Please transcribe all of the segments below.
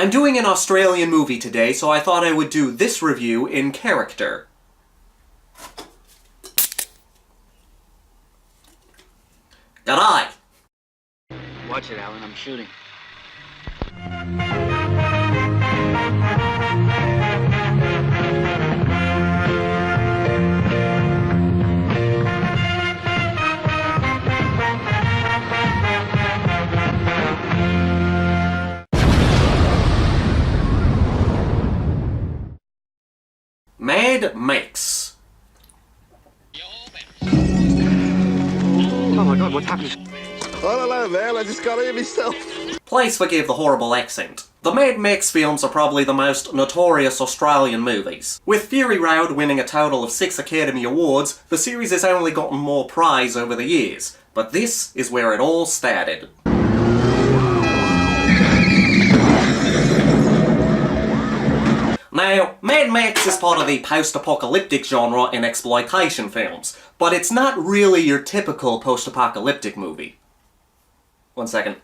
I'm doing an Australian movie today, so I thought I would do this review in character. G'day! Watch it, Alan, I'm shooting. Mad Max. Oh my god, what happened? I don't know, man. I just got here myself. Please forgive the horrible accent. The Mad Max films are probably the most notorious Australian movies. With Fury Road winning a total of 6 Academy Awards, the series has only gotten more praise over the years. But this is where it all started. Now, Mad Max is part of the post-apocalyptic genre in exploitation films, but it's not really your typical post-apocalyptic movie. One second.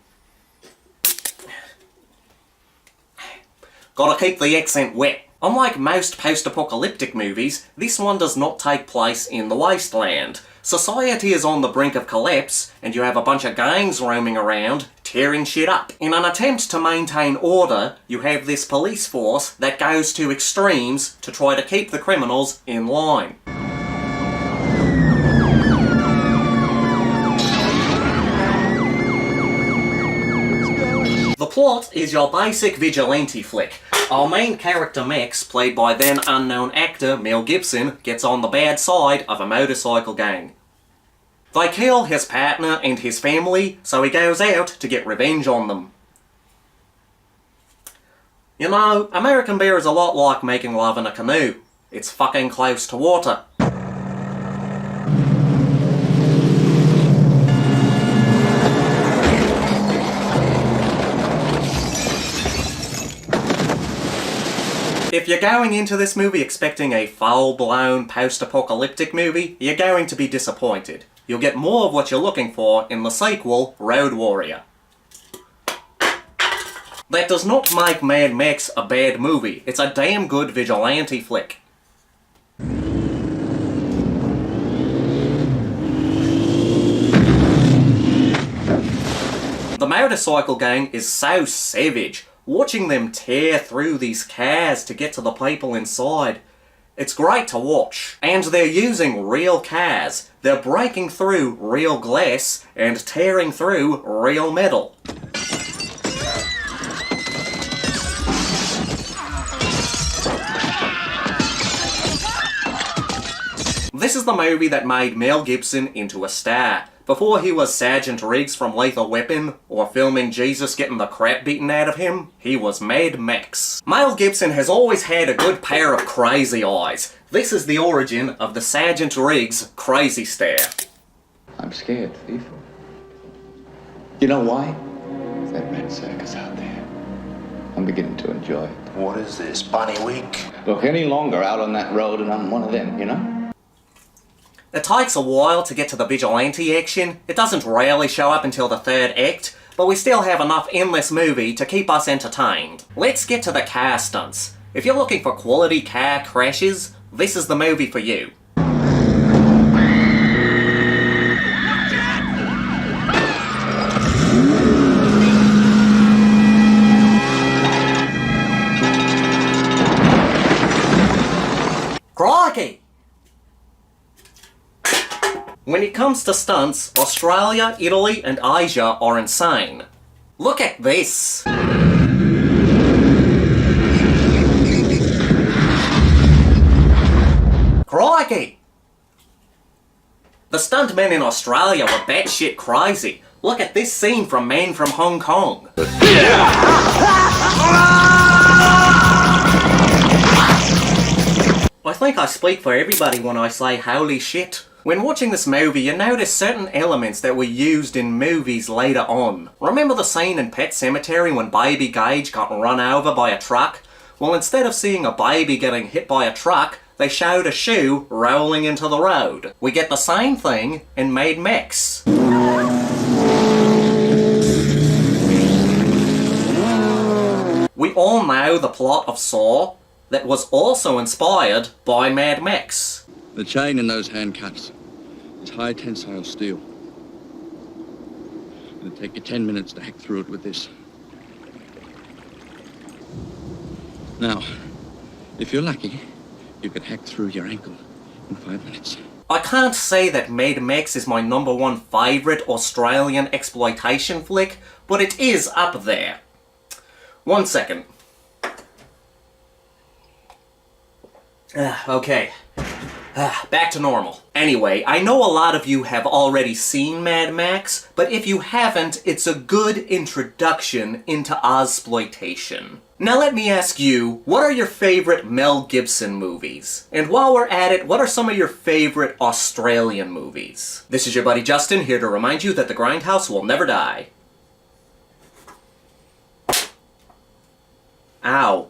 Gotta keep the accent wet. Unlike most post-apocalyptic movies, this one does not take place in the wasteland. Society is on the brink of collapse, and you have a bunch of gangs roaming around, tearing shit up. In an attempt to maintain order, you have this police force that goes to extremes to try to keep the criminals in line. The plot is your basic vigilante flick. Our main character Max, played by then unknown actor Mel Gibson, gets on the bad side of a motorcycle gang. They kill his partner and his family, so he goes out to get revenge on them. You know, American beer is a lot like making love in a canoe. It's fucking close to water. If you're going into this movie expecting a full-blown post-apocalyptic movie, you're going to be disappointed. You'll get more of what you're looking for in the sequel, Road Warrior. That does not make Mad Max a bad movie. It's a damn good vigilante flick. The motorcycle gang is so savage. Watching them tear through these cars to get to the people inside. It's great to watch. And they're using real cars. They're breaking through real glass and tearing through real metal. This is the movie that made Mel Gibson into a star. Before he was Sergeant Riggs from Lethal Weapon, or filming Jesus getting the crap beaten out of him, he was Mad Max. Mel Gibson has always had a good pair of crazy eyes. This is the origin of the Sergeant Riggs crazy stare. I'm scared, Thief. You know why? It's that red circus out there. I'm beginning to enjoy it. What is this, Bunny Week? Look, any longer out on that road and I'm one of them, you know? It takes a while to get to the vigilante action. It doesn't really show up until the third act, but we still have enough in this movie to keep us entertained. Let's get to the car stunts. If you're looking for quality car crashes, this is the movie for you. Crikey! When it comes to stunts, Australia, Italy, and Asia are insane. Look at this! Crikey! The stuntmen in Australia were batshit crazy. Look at this scene from Man from Hong Kong. I think I speak for everybody when I say holy shit. When watching this movie, you notice certain elements that were used in movies later on. Remember the scene in Pet Sematary when Baby Gage got run over by a truck? Well, instead of seeing a baby getting hit by a truck, they showed a shoe rolling into the road. We get the same thing in Mad Max. We all know the plot of Saw that was also inspired by Mad Max. The chain in those handcuffs is high tensile steel. It'll take you 10 minutes to hack through it with this. Now, if you're lucky, you could hack through your ankle in 5 minutes. I can't say that Mad Max is my #1 favourite Australian exploitation flick, but it is up there. 1 second. Okay. Back to normal. Anyway, I know a lot of you have already seen Mad Max, but if you haven't, it's a good introduction into Ozploitation. Now let me ask you, what are your favorite Mel Gibson movies? And while we're at it, what are some of your favorite Australian movies? This is your buddy Justin, here to remind you that the Grindhouse will never die. Ow.